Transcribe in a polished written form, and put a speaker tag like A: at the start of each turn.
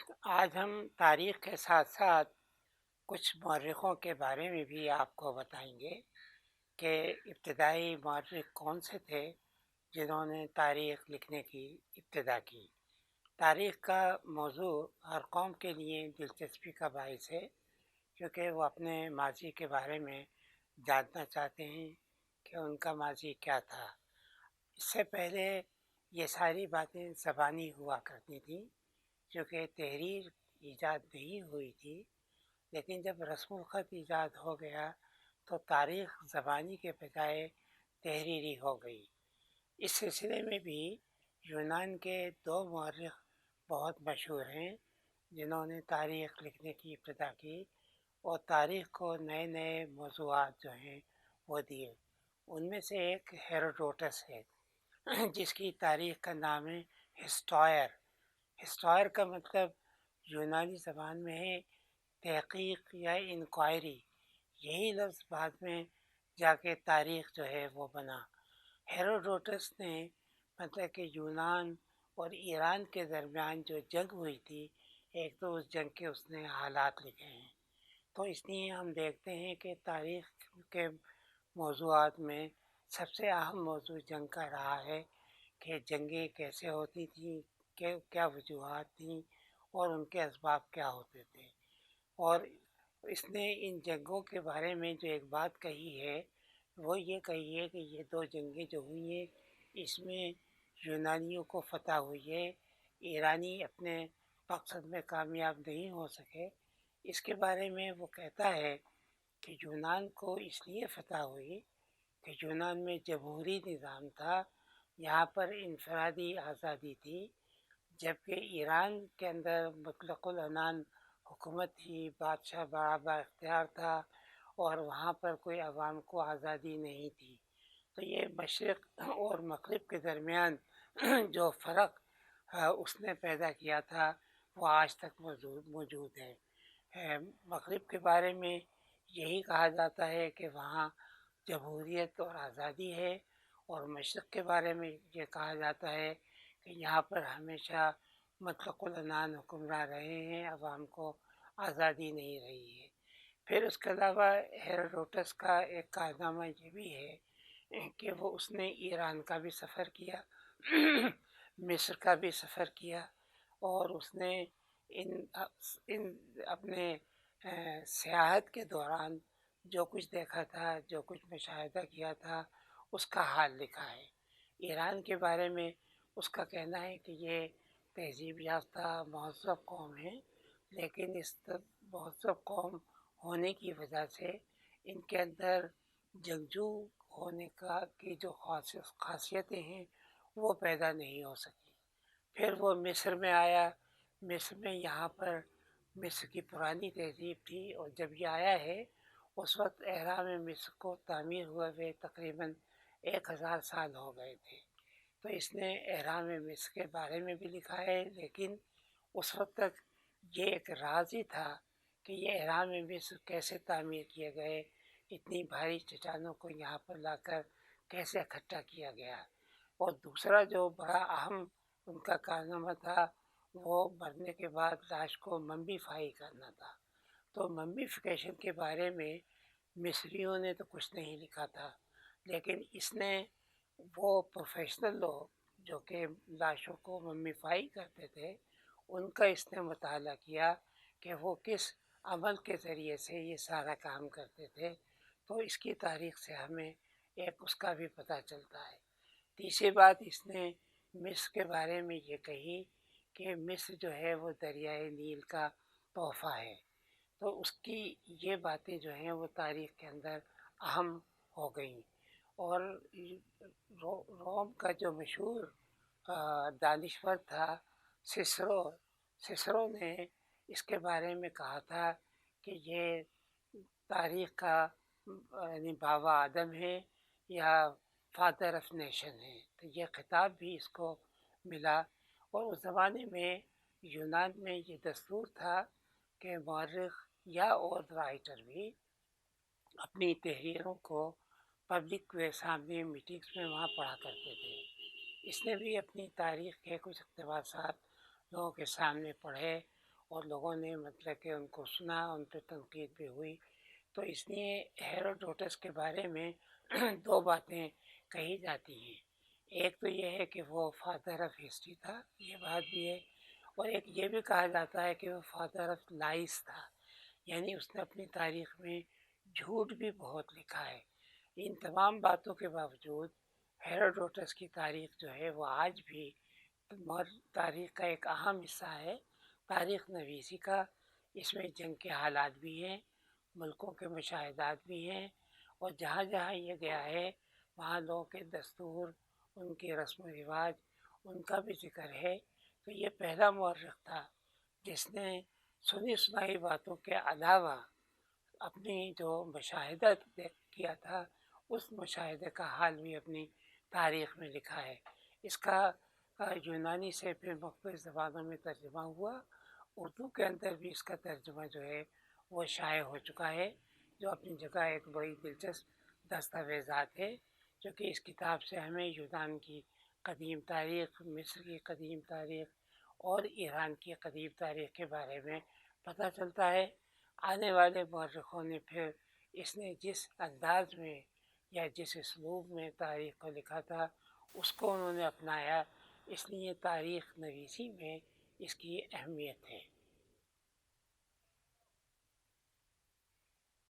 A: آج ہم تاریخ کے ساتھ ساتھ کچھ مورخوں کے بارے میں بھی آپ کو بتائیں گے کہ ابتدائی مورخ کون سے تھے جنہوں نے تاریخ لکھنے کی ابتدا کی۔ تاریخ کا موضوع ہر قوم کے لیے دلچسپی کا باعث ہے، کیونکہ وہ اپنے ماضی کے بارے میں جاننا چاہتے ہیں کہ ان کا ماضی کیا تھا۔ اس سے پہلے یہ ساری باتیں زبانی ہوا کرتی تھیں، کیونکہ تحریر ایجاد نہیں ہوئی تھی، لیکن جب رسم الخط ایجاد ہو گیا تو تاریخ زبانی کے بجائے تحریری ہو گئی۔ اس سلسلے میں بھی یونان کے دو مورخ بہت مشہور ہیں جنہوں نے تاریخ لکھنے کی ابتدا کی اور تاریخ کو نئے نئے موضوعات جو ہیں وہ دیے۔ ان میں سے ایک ہیروڈوٹس ہے جس کی تاریخ کا نام ہے ہسٹائر۔ ہسٹائر کا مطلب یونانی زبان میں ہے تحقیق یا انکوائری۔ یہی لفظ بعد میں جا کے تاریخ جو ہے وہ بنا۔ ہیروڈوٹس نے مطلب کہ یونان اور ایران کے درمیان جو جنگ ہوئی تھی، ایک تو اس جنگ کے اس نے حالات لکھے ہیں۔ تو اس لیے ہم دیکھتے ہیں کہ تاریخ کے موضوعات میں سب سے اہم موضوع جنگ کا رہا ہے کہ جنگیں کیسے ہوتی تھیں، کیا وجوہات تھیں اور ان کے اسباب کیا ہوتے تھے۔ اور اس نے ان جنگوں کے بارے میں جو ایک بات کہی ہے وہ یہ کہی ہے کہ یہ دو جنگیں جو ہوئی ہیں اس میں یونانیوں کو فتح ہوئی ہے، ایرانی اپنے مقصد میں کامیاب نہیں ہو سکے۔ اس کے بارے میں وہ کہتا ہے کہ یونان کو اس لیے فتح ہوئی کہ یونان میں جمہوری نظام تھا، یہاں پر انفرادی آزادی تھی، جبکہ ایران کے اندر مطلق العنان حکومت تھی، بادشاہ بڑا با اختیار تھا اور وہاں پر کوئی عوام کو آزادی نہیں تھی۔ تو یہ مشرق اور مغرب کے درمیان جو فرق اس نے پیدا کیا تھا وہ آج تک موجود ہے۔ مغرب کے بارے میں یہی کہا جاتا ہے کہ وہاں جمہوریت اور آزادی ہے، اور مشرق کے بارے میں یہ کہا جاتا ہے کہ یہاں پر ہمیشہ مطلق العنان حکمراں رہے ہیں، عوام کو آزادی نہیں رہی ہے۔ پھر اس کے علاوہ ہیروڈوٹس کا ایک کارنامہ یہ بھی ہے کہ وہ اس نے ایران کا بھی سفر کیا، مصر کا بھی سفر کیا، اور اس نے ان اپنے سیاحت کے دوران جو کچھ دیکھا تھا، جو کچھ مشاہدہ کیا تھا، اس کا حال لکھا ہے۔ ایران کے بارے میں اس کا کہنا ہے کہ یہ تہذیب یافتہ مہذب قوم ہے، لیکن اس مہذب قوم ہونے کی وجہ سے ان کے اندر جنگجو ہونے کی جو خاصیتیں ہیں وہ پیدا نہیں ہو سکی۔ پھر وہ مصر میں آیا۔ مصر میں یہاں پر مصر کی پرانی تہذیب تھی، اور جب یہ آیا ہے اس وقت اہرام مصر کو تعمیر ہوئے ہوئے تقریباً 1000 سال ہو گئے تھے۔ تو اس نے اہرام مصر کے بارے میں بھی لکھا ہے، لیکن اس وقت تک یہ ایک راز ہی تھا کہ یہ اہرام مصر کیسے تعمیر کیے گئے، اتنی بھاری چٹانوں کو یہاں پر لا کر کیسے اکٹھا کیا گیا۔ اور دوسرا جو بڑا اہم ان کا کارنامہ تھا وہ مرنے کے بعد لاش کو ممبیفائی کرنا تھا۔ تو ممبیفیکیشن کے بارے میں مصریوں نے تو کچھ نہیں لکھا تھا، لیکن اس نے وہ پروفیشنل لوگ جو کہ لاشوں کو ممبیفائی کرتے تھے ان کا اس نے مطالعہ کیا کہ وہ کس عمل کے ذریعے سے یہ سارا کام کرتے تھے۔ تو اس کی تاریخ سے ہمیں ایک اس کا بھی پتہ چلتا ہے۔ تیسری بات اس نے مصر کے بارے میں یہ کہی کہ مصر جو ہے وہ دریائے نیل کا تحفہ ہے۔ تو اس کی یہ باتیں جو ہیں وہ تاریخ کے اندر اہم ہو گئیں۔ اور روم کا جو مشہور دانشور تھا سسرو نے اس کے بارے میں کہا تھا کہ یہ تاریخ کا یعنی بابا آدم ہے یا فادر آف نیشن ہے۔ تو یہ خطاب بھی اس کو ملا۔ اور اس زمانے میں یونان میں یہ دستور تھا کہ مورخ یا اور رائٹر بھی اپنی تحریروں کو پبلک کے سامنے میٹنگس میں وہاں پڑھا کرتے تھے۔ اس نے بھی اپنی تاریخ کے کچھ اقتباسات لوگوں کے سامنے پڑھے اور لوگوں نے مطلب کہ ان کو سنا، ان پہ تنقید بھی ہوئی. تو اس لیے ہیروڈوٹس کے بارے میں دو باتیں کہی جاتی ہیں. ایک تو یہ ہے کہ وہ فادر آف ہسٹری تھا، یہ بات بھی ہے، اور ایک یہ بھی کہا جاتا ہے کہ وہ فادر آف لائز تھا، یعنی اس نے اپنی تاریخ میں جھوٹ بھی بہت لکھا ہے. ان تمام باتوں کے باوجود ہیروڈوٹس کی تاریخ جو ہے وہ آج بھی تاریخ کا ایک اہم حصہ ہے، تاریخ نویسی کا. اس میں جنگ کے حالات بھی ہیں، ملکوں کے مشاہدات بھی ہیں، اور جہاں جہاں یہ گیا ہے وہاں لوگوں کے دستور، ان کے رسم و رواج، ان کا بھی ذکر ہے. تو یہ پہلا مورخ تھا جس نے سنی سنائی باتوں کے علاوہ اپنی جو مشاہدہ کیا تھا اس مشاہدے کا حال بھی اپنی تاریخ میں لکھا ہے. اس کا یونانی سے پھر مختلف زبانوں میں ترجمہ ہوا. اردو کے اندر بھی اس کا ترجمہ جو ہے وہ شائع ہو چکا ہے، جو اپنی جگہ ایک بڑی دلچسپ دستاویزات ہے، جو کہ اس کتاب سے ہمیں یونان کی قدیم تاریخ، مصر کی قدیم تاریخ اور ایران کی قدیم تاریخ کے بارے میں پتہ چلتا ہے. آنے والے مورخوں نے پھر اس نے جس انداز میں یا جس اسلوب میں تاریخ کو لکھا تھا اس کو انہوں نے اپنایا، اس لیے تاریخ نویسی میں اس کی اہمیت ہے.